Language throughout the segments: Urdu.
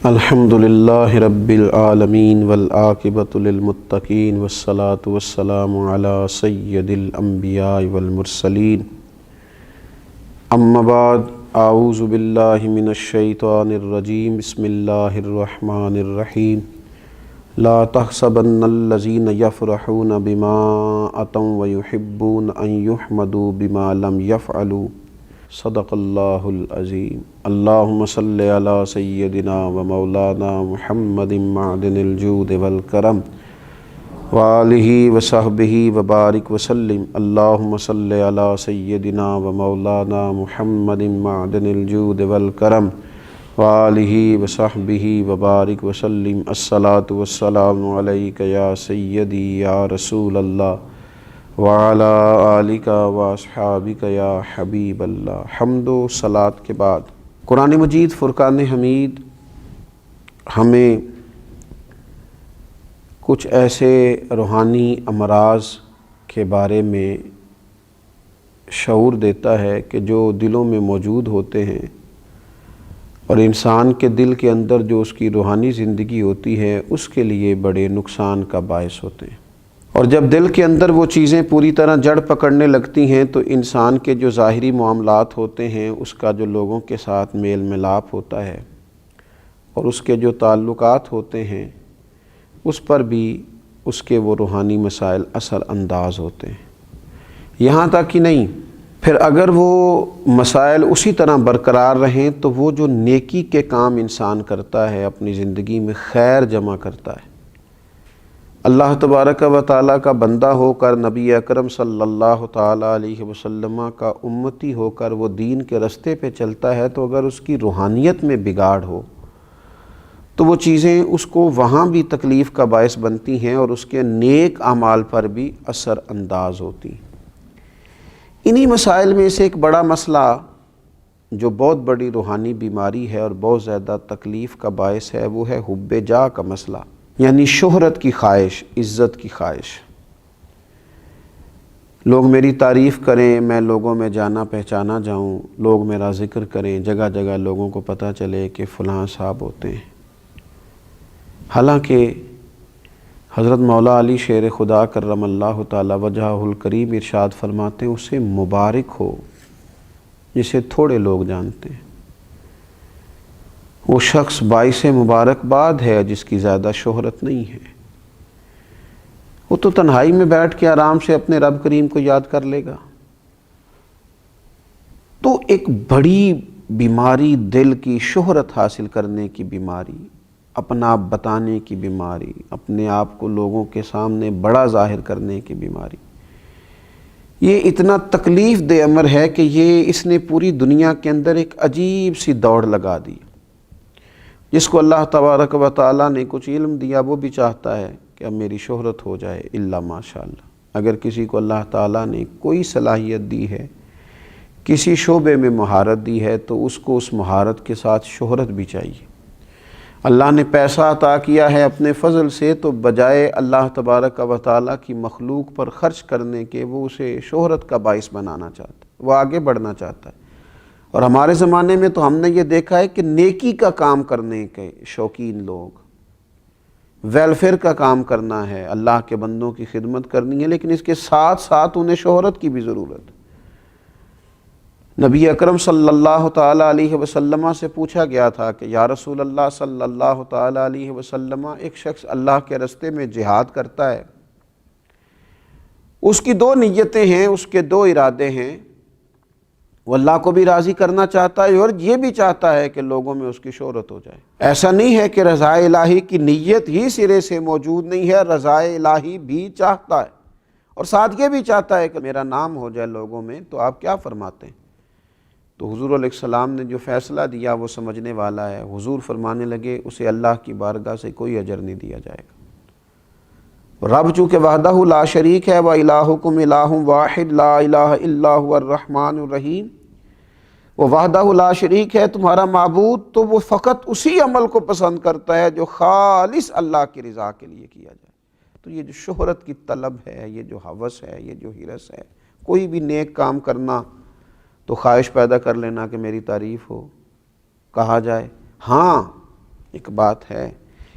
الحمدللہ رب العالمین والعاقبۃ للمتقین والصلاة والسلام علی سید الانبیاء والمرسلین اما بعد اعوذ باللہ من الشیطان الرجیم بسم اللہ الرحمن الرحیم لا تحسبن الذین یفرحون بما اتوا ویحبون ان یحمدوا بما لم یفعلوا صدق اللہ العظیم اللہم صلی علی سیدنا و مولانا محمد معدن الجود والکرم وآلہ وصحبہ وبارک وسلم اللہم صلی علی سیدنا و مولانا محمد معدن الجود والکرم وآلہ وصحبہ وبارک وسلم الصلاۃ والسلام علیک یا سیدی یا رسول اللہ وعلی آلک واصحابک یا حبیب اللہ۔ حمد و صلاۃ کے بعد قرآن مجید فرقان حمید ہمیں کچھ ایسے روحانی امراض کے بارے میں شعور دیتا ہے کہ جو دلوں میں موجود ہوتے ہیں اور انسان کے دل کے اندر جو اس کی روحانی زندگی ہوتی ہے اس کے لیے بڑے نقصان کا باعث ہوتے ہیں، اور جب دل کے اندر وہ چیزیں پوری طرح جڑ پکڑنے لگتی ہیں تو انسان کے جو ظاہری معاملات ہوتے ہیں، اس کا جو لوگوں کے ساتھ میل ملاپ ہوتا ہے اور اس کے جو تعلقات ہوتے ہیں اس پر بھی اس کے وہ روحانی مسائل اثر انداز ہوتے ہیں۔ یہاں تک ہی نہیں، پھر اگر وہ مسائل اسی طرح برقرار رہیں تو وہ جو نیکی کے کام انسان کرتا ہے، اپنی زندگی میں خیر جمع کرتا ہے، اللہ تبارک و تعالیٰ کا بندہ ہو کر، نبی اکرم صلی اللہ تعالیٰ علیہ وسلم کا امتی ہو کر وہ دین کے رستے پہ چلتا ہے، تو اگر اس کی روحانیت میں بگاڑ ہو تو وہ چیزیں اس کو وہاں بھی تکلیف کا باعث بنتی ہیں اور اس کے نیک اعمال پر بھی اثر انداز ہوتی ہیں۔ انہی مسائل میں سے ایک بڑا مسئلہ جو بہت بڑی روحانی بیماری ہے اور بہت زیادہ تکلیف کا باعث ہے، وہ ہے حب جاہ کا مسئلہ، یعنی شہرت کی خواہش، عزت کی خواہش۔ لوگ میری تعریف کریں، میں لوگوں میں جانا پہچانا جاؤں، لوگ میرا ذکر کریں، جگہ جگہ لوگوں کو پتہ چلے کہ فلاں صاحب ہوتے ہیں۔ حالانکہ حضرت مولا علی شیر خدا کرم اللہ تعالی وجہہ الکریم ارشاد فرماتے ہیں، اسے مبارک ہو جسے تھوڑے لوگ جانتے ہیں، وہ شخص باعث مبارکباد ہے جس کی زیادہ شہرت نہیں ہے۔ وہ تو تنہائی میں بیٹھ کے آرام سے اپنے رب کریم کو یاد کر لے گا۔ تو ایک بڑی بیماری دل کی، شہرت حاصل کرنے کی بیماری، اپنا آپ بتانے کی بیماری، اپنے آپ کو لوگوں کے سامنے بڑا ظاہر کرنے کی بیماری، یہ اتنا تکلیف دہ امر ہے کہ اس نے پوری دنیا کے اندر ایک عجیب سی دوڑ لگا دی۔ جس کو اللہ تبارک و تعالیٰ نے کچھ علم دیا وہ بھی چاہتا ہے کہ اب میری شہرت ہو جائے، الا ماشاءاللہ۔ اگر کسی کو اللہ تعالیٰ نے کوئی صلاحیت دی ہے، کسی شعبے میں مہارت دی ہے، تو اس کو اس مہارت کے ساتھ شہرت بھی چاہیے۔ اللہ نے پیسہ عطا کیا ہے اپنے فضل سے، تو بجائے اللہ تبارک و تعالیٰ کی مخلوق پر خرچ کرنے کے وہ اسے شہرت کا باعث بنانا چاہتا ہے، وہ آگے بڑھنا چاہتا ہے۔ اور ہمارے زمانے میں تو ہم نے یہ دیکھا ہے کہ نیکی کا کام کرنے کے شوقین لوگ، ویلفیئر کا کام کرنا ہے، اللہ کے بندوں کی خدمت کرنی ہے، لیکن اس کے ساتھ ساتھ انہیں شہرت کی بھی ضرورت ہے۔ نبی اکرم صلی اللہ تعالیٰ علیہ وسلم سے پوچھا گیا تھا کہ یا رسول اللہ صلی اللہ تعالیٰ علیہ وسلم، ایک شخص اللہ کے رستے میں جہاد کرتا ہے، اس کی دو نیتیں ہیں، اس کے دو ارادے ہیں، وہ اللہ کو بھی راضی کرنا چاہتا ہے اور یہ بھی چاہتا ہے کہ لوگوں میں اس کی شہرت ہو جائے۔ ایسا نہیں ہے کہ رضا الہی کی نیت ہی سرے سے موجود نہیں ہے، رضا الہی بھی چاہتا ہے اور ساتھ یہ بھی چاہتا ہے کہ میرا نام ہو جائے لوگوں میں۔ تو آپ کیا فرماتے ہیں؟ تو حضور علیہ السلام نے جو فیصلہ دیا وہ سمجھنے والا ہے۔ حضور فرمانے لگے، اسے اللہ کی بارگاہ سے کوئی اجر نہیں دیا جائے گا۔ رب چونکہ وحدہ لا شریک ہے، وَإِلَٰهُكُمْ إِلَٰهٌ وَاحِدٌ لَا إِلَٰهَ إِلَّا هُوَ الرَّحْمَٰنُ الرَّحِيمُ، وہ وحدہ لا شریک ہے، تمہارا معبود، تو وہ فقط اسی عمل کو پسند کرتا ہے جو خالص اللہ کی رضا کے لیے کیا جائے۔ تو یہ جو شہرت کی طلب ہے، یہ جو ہوس ہے، یہ جو ہرس ہے، کوئی بھی نیک کام کرنا تو خواہش پیدا کر لینا کہ میری تعریف ہو، کہا جائے۔ ہاں، ایک بات ہے،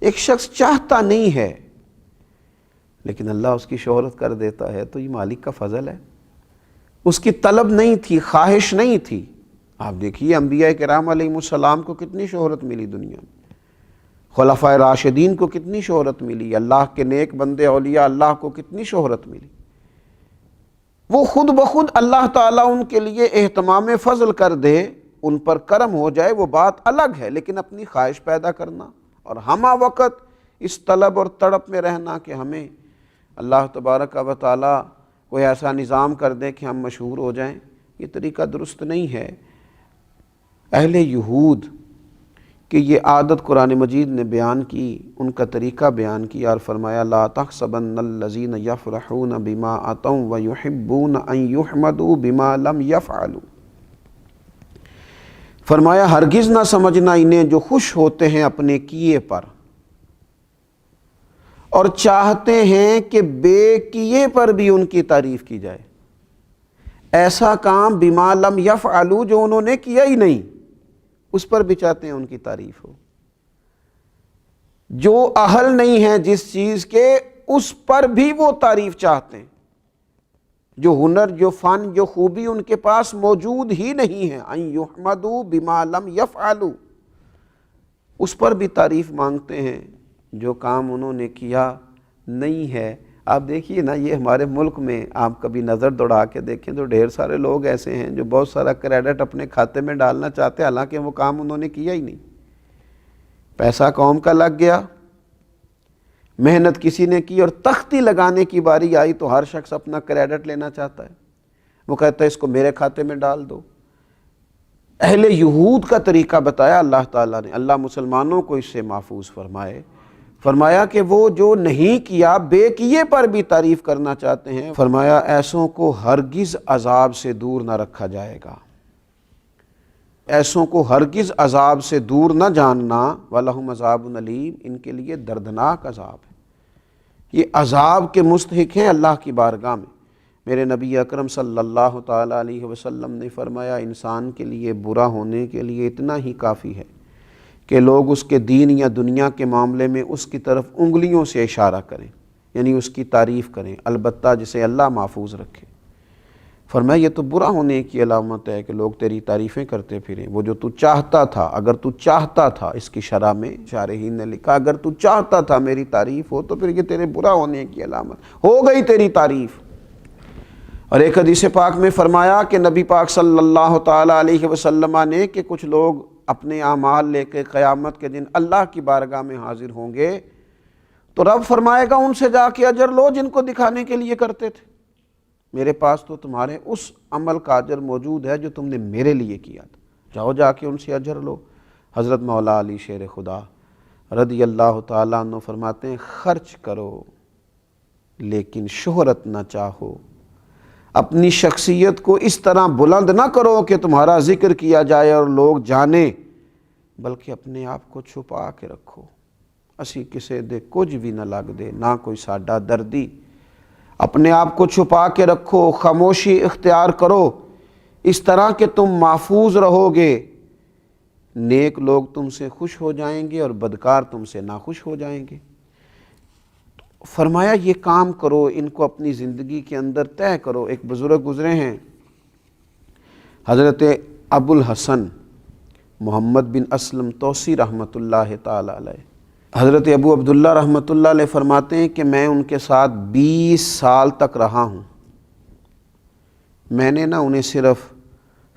ایک شخص چاہتا نہیں ہے لیکن اللہ اس کی شہرت کر دیتا ہے، تو یہ مالک کا فضل ہے۔ اس کی طلب نہیں تھی، خواہش نہیں تھی۔ آپ دیکھیے انبیاء کرام علیہ السلام کو کتنی شہرت ملی دنیا میں، خلفائے راشدین کو کتنی شہرت ملی، اللہ کے نیک بندے اولیاء اللہ کو کتنی شہرت ملی۔ وہ خود بخود اللہ تعالیٰ ان کے لیے اہتمام فضل کر دے، ان پر کرم ہو جائے، وہ بات الگ ہے، لیکن اپنی خواہش پیدا کرنا اور ہمہ وقت اس طلب اور تڑپ میں رہنا کہ ہمیں اللہ تبارک و تعالیٰ کوئی ایسا نظام کر دے کہ ہم مشہور ہو جائیں، یہ طریقہ درست نہیں ہے۔ اہل یہود کہ یہ عادت قرآن مجید نے بیان کی، ان کا طریقہ بیان کیا اور فرمایا لا تحسبن الذین یفرحون بما اتوا ویحبون ان یحمدوا بما لم یفعلوا، فرمایا ہرگز نہ سمجھنا انہیں جو خوش ہوتے ہیں اپنے کیے پر اور چاہتے ہیں کہ بے کیے پر بھی ان کی تعریف کی جائے۔ ایسا کام بما لم یفعلوا جو انہوں نے کیا ہی نہیں، اس پر بھی چاہتے ہیں ان کی تعریف ہو۔ جو اہل نہیں ہے جس چیز کے، اس پر بھی وہ تعریف چاہتے ہیں۔ جو ہنر، جو فن، جو خوبی ان کے پاس موجود ہی نہیں ہے، ان یحمدوا بما لم یفعلوا، اس پر بھی تعریف مانگتے ہیں جو کام انہوں نے کیا نہیں ہے۔ آپ دیکھیے نا، یہ ہمارے ملک میں آپ کبھی نظر دوڑا کے دیکھیں تو ڈھیر سارے لوگ ایسے ہیں جو بہت سارا کریڈٹ اپنے کھاتے میں ڈالنا چاہتے ہیں، حالانکہ وہ کام انہوں نے کیا ہی نہیں۔ پیسہ قوم کا لگ گیا، محنت کسی نے کی، اور تختی لگانے کی باری آئی تو ہر شخص اپنا کریڈٹ لینا چاہتا ہے، وہ کہتا ہے اس کو میرے کھاتے میں ڈال دو۔ اہل یہود کا طریقہ بتایا اللہ تعالیٰ نے، اللہ مسلمانوں کو اس سے محفوظ فرمائے۔ فرمایا کہ وہ جو نہیں کیا، بے کیے پر بھی تعریف کرنا چاہتے ہیں، فرمایا ایسوں کو ہرگز عذاب سے دور نہ رکھا جائے گا، ایسوں کو ہرگز عذاب سے دور نہ جاننا، وَلَهُمْ عَذَابٌ أَلِيمٌ، ان کے لیے دردناک عذاب ہے۔ یہ عذاب کے مستحق ہیں اللہ کی بارگاہ میں۔ میرے نبی اکرم صلی اللہ تعالیٰ علیہ وسلم نے فرمایا انسان کے لیے برا ہونے کے لیے اتنا ہی کافی ہے کہ لوگ اس کے دین یا دنیا کے معاملے میں اس کی طرف انگلیوں سے اشارہ کریں، یعنی اس کی تعریف کریں، البتہ جسے اللہ محفوظ رکھے۔ فرمایا یہ تو برا ہونے کی علامت ہے کہ لوگ تیری تعریفیں کرتے پھریں، وہ جو تو چاہتا تھا، اگر تو چاہتا تھا، اس کی شرح میں شارحین نے لکھا اگر تو چاہتا تھا میری تعریف ہو تو پھر یہ تیرے برا ہونے کی علامت ہو گئی تیری تعریف۔ اور ایک حدیث پاک میں فرمایا کہ نبی پاک صلی اللہ تعالیٰ علیہ وسلم نے کہ کچھ لوگ اپنے اعمال لے کے قیامت کے دن اللہ کی بارگاہ میں حاضر ہوں گے تو رب فرمائے گا ان سے جا کے اجر لو جن کو دکھانے کے لیے کرتے تھے، میرے پاس تو تمہارے اس عمل کا اجر موجود ہے جو تم نے میرے لیے کیا تھا، جاؤ جا کے ان سے اجر لو۔ حضرت مولا علی شیر خدا رضی اللہ تعالیٰ عنہ فرماتے ہیں خرچ کرو لیکن شہرت نہ چاہو، اپنی شخصیت کو اس طرح بلند نہ کرو کہ تمہارا ذکر کیا جائے اور لوگ جانیں، بلکہ اپنے آپ کو چھپا کے رکھو۔ اسی کسے دے کچھ بھی نہ لگ دے، نہ کوئی ساڈا دردی، اپنے آپ کو چھپا کے رکھو، خاموشی اختیار کرو، اس طرح کہ تم محفوظ رہو گے، نیک لوگ تم سے خوش ہو جائیں گے اور بدکار تم سے ناخوش ہو جائیں گے۔ فرمایا یہ کام کرو، ان کو اپنی زندگی کے اندر طے کرو۔ ایک بزرگ گزرے ہیں حضرت ابو الحسن محمد بن اسلم توسی رحمۃ اللہ تعالی علیہ، حضرت ابو عبداللہ رحمۃ اللہ علیہ فرماتے ہیں کہ میں ان کے ساتھ 20 سال تک رہا ہوں، میں نے نہ انہیں صرف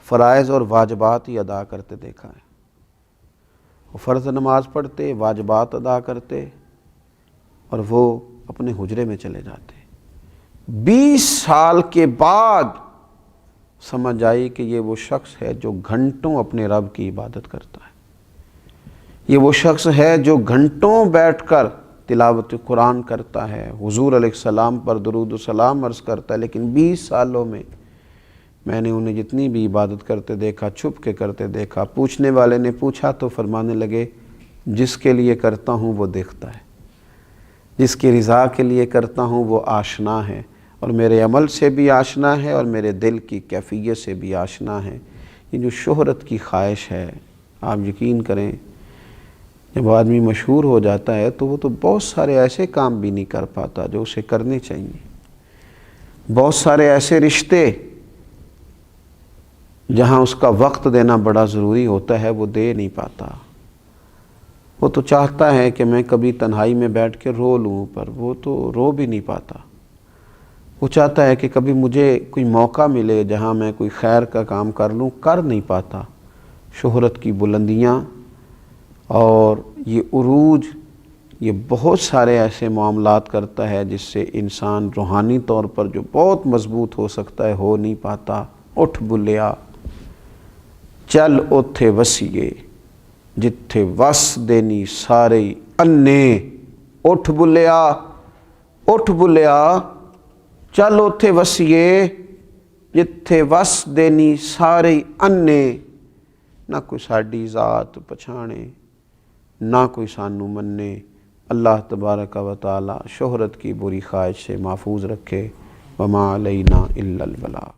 فرائض اور واجبات ہی ادا کرتے دیکھا ہے، وہ فرض نماز پڑھتے، واجبات ادا کرتے اور وہ اپنے حجرے میں چلے جاتے۔ 20 سال کے بعد سمجھ آئی کہ یہ وہ شخص ہے جو گھنٹوں اپنے رب کی عبادت کرتا ہے، یہ وہ شخص ہے جو گھنٹوں بیٹھ کر تلاوت قرآن کرتا ہے، حضور علیہ السلام پر درود و سلام عرض کرتا ہے، لیکن 20 سالوں میں نے انہیں جتنی بھی عبادت کرتے دیکھا، چھپ کے کرتے دیکھا۔ پوچھنے والے نے پوچھا تو فرمانے لگے جس کے لیے کرتا ہوں وہ دیکھتا ہے، جس کی رضا کے لیے کرتا ہوں وہ آشنا ہے، اور میرے عمل سے بھی آشنا ہے اور میرے دل کی کیفیت سے بھی آشنا ہے۔ یہ جو شہرت کی خواہش ہے، آپ یقین کریں جب آدمی مشہور ہو جاتا ہے تو وہ تو بہت سارے ایسے کام بھی نہیں کر پاتا جو اسے کرنے چاہیے، بہت سارے ایسے رشتے جہاں اس کا وقت دینا بڑا ضروری ہوتا ہے وہ دے نہیں پاتا۔ وہ تو چاہتا ہے کہ میں کبھی تنہائی میں بیٹھ کے رو لوں، پر وہ تو رو بھی نہیں پاتا۔ وہ چاہتا ہے کہ کبھی مجھے کوئی موقع ملے جہاں میں کوئی خیر کا کام کر لوں، کر نہیں پاتا۔ شہرت کی بلندیاں اور یہ عروج، یہ بہت سارے ایسے معاملات کرتا ہے جس سے انسان روحانی طور پر جو بہت مضبوط ہو سکتا ہے ہو نہیں پاتا۔ اٹھ بلیا چل اوتھے وسیے جتھے وس دینی سارے انے۔ اٹھ بلیا چل اوتھے وسیے جتھے وس دینی سارے انے۔ نہ کوئی ساڈی ذات پچھانے، نہ کوئی سانو منے۔ اللہ تبارک و تعالی شہرت کی بری خواہش سے محفوظ رکھے۔ وما علینا الا البلاغ۔